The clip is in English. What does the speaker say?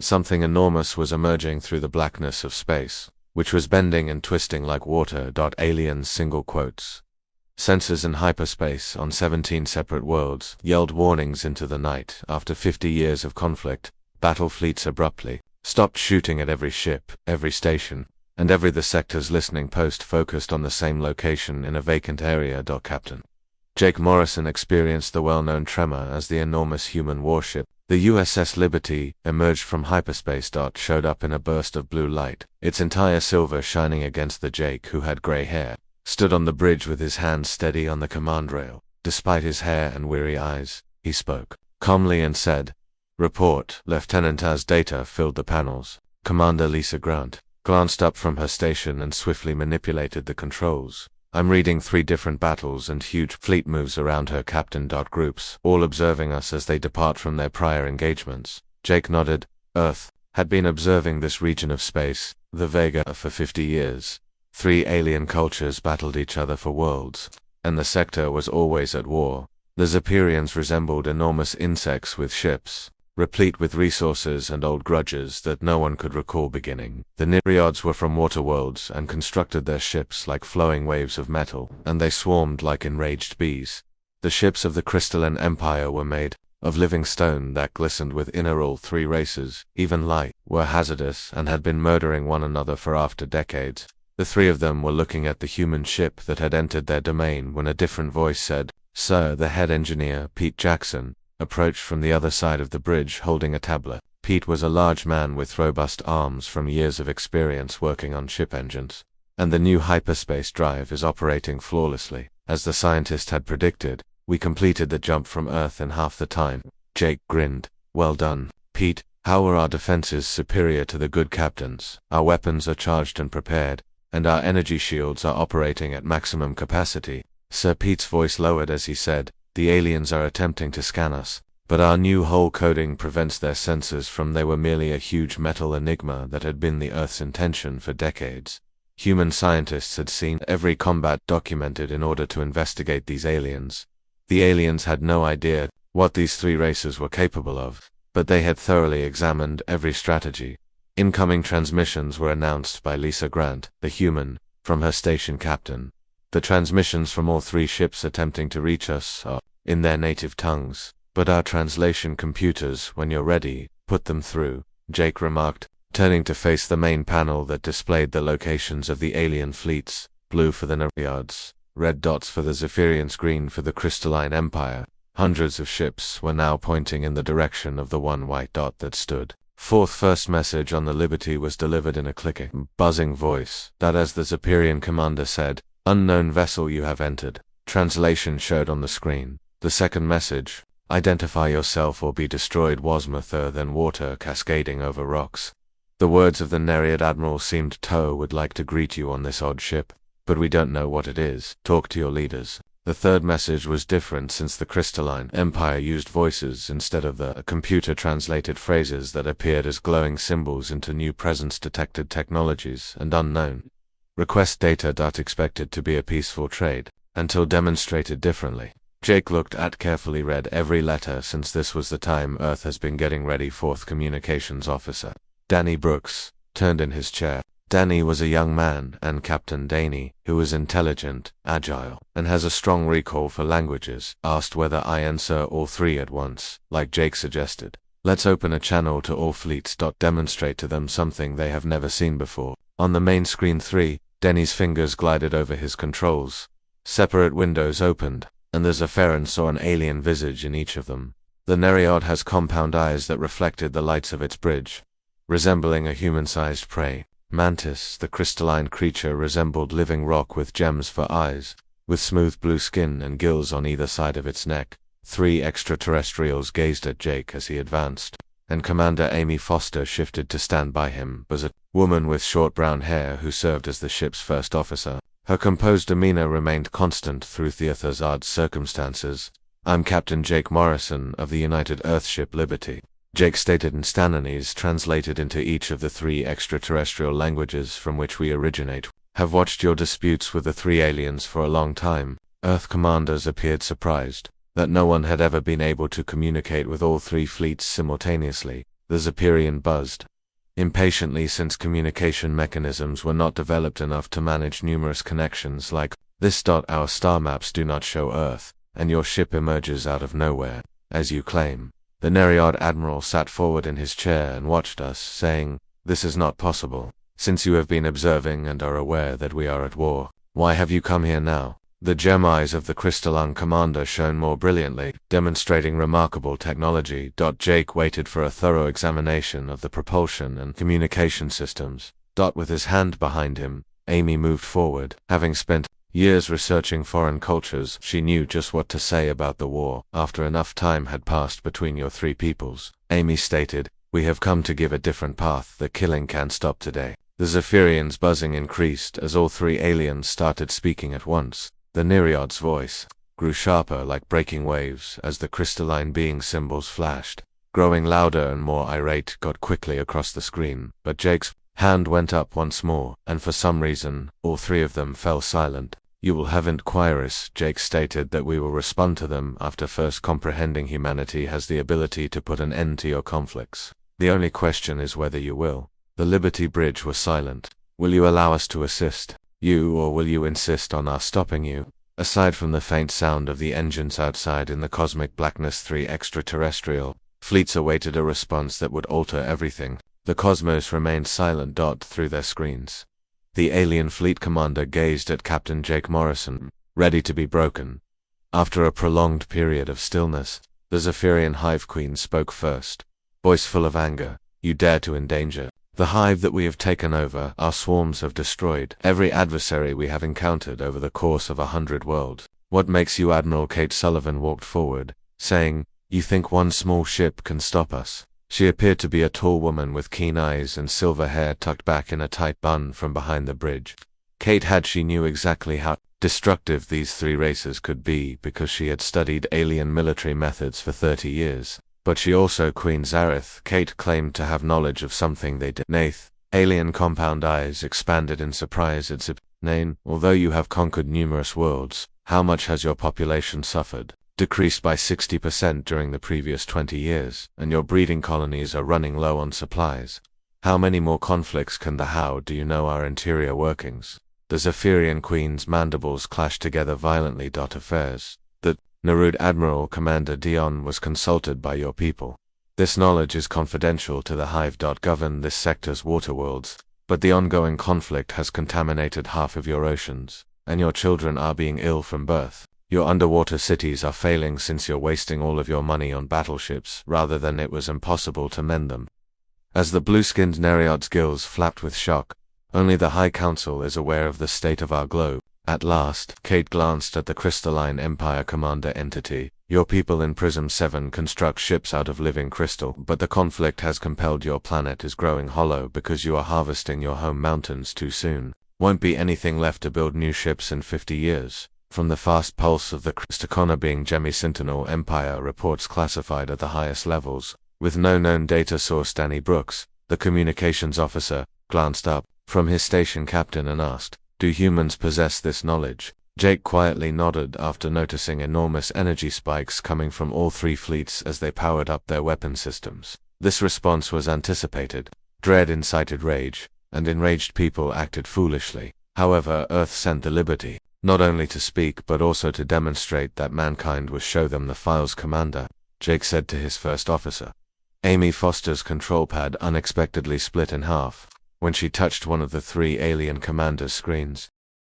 Something enormous was emerging through the blackness of space, which was bending and twisting like water. Aliens single quotes. Sensors in hyperspace on 17 separate worlds yelled warnings into the night. After 50 years of conflict, battle fleets abruptly stopped shooting at every ship, every station, and every the sector's listening post focused on the same location in a vacant area. Captain Jake Morrison experienced the well-known tremor as the enormous human warship, the USS Liberty, emerged from hyperspace. Showed up in a burst of blue light, its entire silver shining against the Jake, who had gray hair, stood on the bridge with his hands steady on the command rail. Despite his hair and weary eyes, he spoke calmly and said, "Report, Lieutenant." As data filled the panels, Commander Lisa Grant glanced up from her station and swiftly manipulated the controls. "I'm reading 3 different battles and huge fleet moves around her, Captain. Groups, all observing us as they depart from their prior engagements." Jake nodded. Earth had been observing this region of space, the Vega, for 50 years. 3 alien cultures battled each other for worlds, and the sector was always at war. The Zephyrians resembled enormous insects with ships, replete with resources and old grudges that no one could recall beginning. The Nereids were from water worlds and constructed their ships like flowing waves of metal, and they swarmed like enraged bees. The ships of the Crystalline Empire were made of living stone that glistened with inner. All 3 races, even light, were hazardous and had been murdering one another for after decades. The 3 of them were looking at the human ship that had entered their domain when a different voice said, "Sir." The head engineer, Pete Jackson, approached from the other side of the bridge holding a tablet. Pete was a large man with robust arms from years of experience working on ship engines, and the new hyperspace drive is operating flawlessly. As the scientist had predicted, we completed the jump from Earth in half the time. Jake grinned. "Well done, Pete. How are our defenses?" "Superior to the good captains. Our weapons are charged and prepared, and our energy shields are operating at maximum capacity." Sir Pete's voice lowered as he said, "The aliens are attempting to scan us, but our new hull coding prevents their sensors from. They were merely a huge metal enigma that had been the Earth's intention for decades. Human scientists had seen every combat documented in order to investigate these aliens. The aliens had no idea what these 3 races were capable of, but they had thoroughly examined every strategy." Incoming transmissions were announced by Lisa Grant, the human, from her station captain. "The transmissions from all 3 ships attempting to reach us are in their native tongues, but our translation computers, when you're ready, put them through," Jake remarked, turning to face the main panel that displayed the locations of the alien fleets: blue for the Nereids, red dots for the Zephyrians, green for the Crystalline Empire. Hundreds of ships were now pointing in the direction of the one white dot that stood. First message on the Liberty was delivered in a clicking, buzzing voice. That as the Zephyrian commander said, "Unknown vessel you have entered." Translation showed on the screen. The second message, "Identify yourself or be destroyed," was earther than water cascading over rocks. The words of the Nereid admiral seemed to would like to greet you on this odd ship, but we don't know what it is. Talk to your leaders. The third message was different since the Crystalline Empire used voices instead of the computer-translated phrases that appeared as glowing symbols into new presence-detected technologies and unknown. Request data. Expected to be a peaceful trade, until demonstrated differently. Jake looked at carefully read every letter since this was the time Earth has been getting ready. Fourth communications officer, Danny Brooks, turned in his chair. Danny was a young man, and Captain Danny, who was intelligent, agile, and has a strong recall for languages, asked whether I answer all 3 at once, like Jake suggested. "Let's open a channel to all fleets. Demonstrate to them something they have never seen before." On the main screen 3, Danny's fingers glided over his controls. Separate windows opened, and the Zephyrian saw an alien visage in each of them. The Nereid has compound eyes that reflected the lights of its bridge, resembling a human-sized prey. Mantis, the crystalline creature, resembled living rock with gems for eyes, with smooth blue skin and gills on either side of its neck. 3 extraterrestrials gazed at Jake as he advanced, and Commander Amy Foster shifted to stand by him. Was a woman with short brown hair who served as the ship's first officer. Her composed demeanor remained constant through Theather's odd circumstances. "I'm Captain Jake Morrison of the United Earthship Liberty," Jake stated in Stananese, translated into each of the 3 extraterrestrial languages from which we originate. "Have watched your disputes with the 3 aliens for a long time." Earth commanders appeared surprised that no one had ever been able to communicate with all 3 fleets simultaneously. The Zephyrian buzzed impatiently, since communication mechanisms were not developed enough to manage numerous connections like this. Our star maps do not show Earth, and your ship emerges out of nowhere, as you claim. The Nereid admiral sat forward in his chair and watched us, saying, "This is not possible. Since you have been observing and are aware that we are at war, why have you come here now?" The gem eyes of the crystalline commander shone more brilliantly, demonstrating remarkable technology. Jake waited for a thorough examination of the propulsion and communication systems. With his hand behind him, Amy moved forward. Having spent years researching foreign cultures, she knew just what to say about the war. After enough time had passed between your three peoples, Amy stated, "We have come to give a different path. The killing can't stop today." The Zephyrians' buzzing increased as all three aliens started speaking at once. The Nereid's voice grew sharper like breaking waves as the crystalline being symbols flashed. Growing louder and more irate, got quickly across the screen, but Jake's hand went up once more, and for some reason, all three of them fell silent. "You will have inquiries," Jake stated, "that we will respond to them after first comprehending humanity has the ability to put an end to your conflicts. The only question is whether you will." The Liberty Bridge was silent. "Will you allow us to assist you, or will you insist on our stopping you?" Aside from the faint sound of the engines outside in the cosmic blackness, 3 extraterrestrial fleets awaited a response that would alter everything. The cosmos remained silent. Through their screens, the alien fleet commander gazed at Captain Jake Morrison, ready to be broken. After a prolonged period of stillness, the Zephyrian Hive Queen spoke first, voice full of anger. "You dare to endanger the hive that we have taken over. Our swarms have destroyed every adversary we have encountered over the course of 100 worlds. What makes you?" Admiral Kate Sullivan walked forward, saying, "You think one small ship can stop us?" She appeared to be a tall woman with keen eyes and silver hair tucked back in a tight bun from behind the bridge. She knew exactly how destructive these three races could be because she had studied alien military methods for 30 years. But she also Queen Zareth. Kate claimed to have knowledge of something they did. Nath, alien compound eyes expanded in surprise at Nain, although you have conquered numerous worlds, how much has your population suffered? Decreased by 60% during the previous 20 years, and your breeding colonies are running low on supplies. How many more conflicts can the How do you know our interior workings? The Zephyrian Queen's mandibles clashed together violently. Affairs. Narud Admiral Commander Dion was consulted by your people. This knowledge is confidential to the Hive. Govern this sector's waterworlds, but the ongoing conflict has contaminated half of your oceans, and your children are being ill from birth. Your underwater cities are failing since you're wasting all of your money on battleships rather than it was impossible to mend them. As the blue-skinned Nereid's gills flapped with shock, only the High Council is aware of the state of our globe. At last, Kate glanced at the crystalline Empire Commander entity. Your people in Prism 7 construct ships out of living crystal, but the conflict has compelled your planet is growing hollow because you are harvesting your home mountains too soon. Won't be anything left to build new ships in 50 years. From the fast pulse of the Christacona being Gemi Sentinel Empire reports classified at the highest levels, with no known data source. Danny Brooks, the communications officer, glanced up from his station captain and asked, "Do humans possess this knowledge?" Jake quietly nodded after noticing enormous energy spikes coming from all three fleets as they powered up their weapon systems. This response was anticipated. Dread incited rage, and enraged people acted foolishly. However, Earth sent the Liberty, not only to speak but also to demonstrate that mankind was. "Show them the files, Commander," Jake said to his first officer. Amy Foster's control pad unexpectedly split in half when she touched one of the three alien commanders' screens.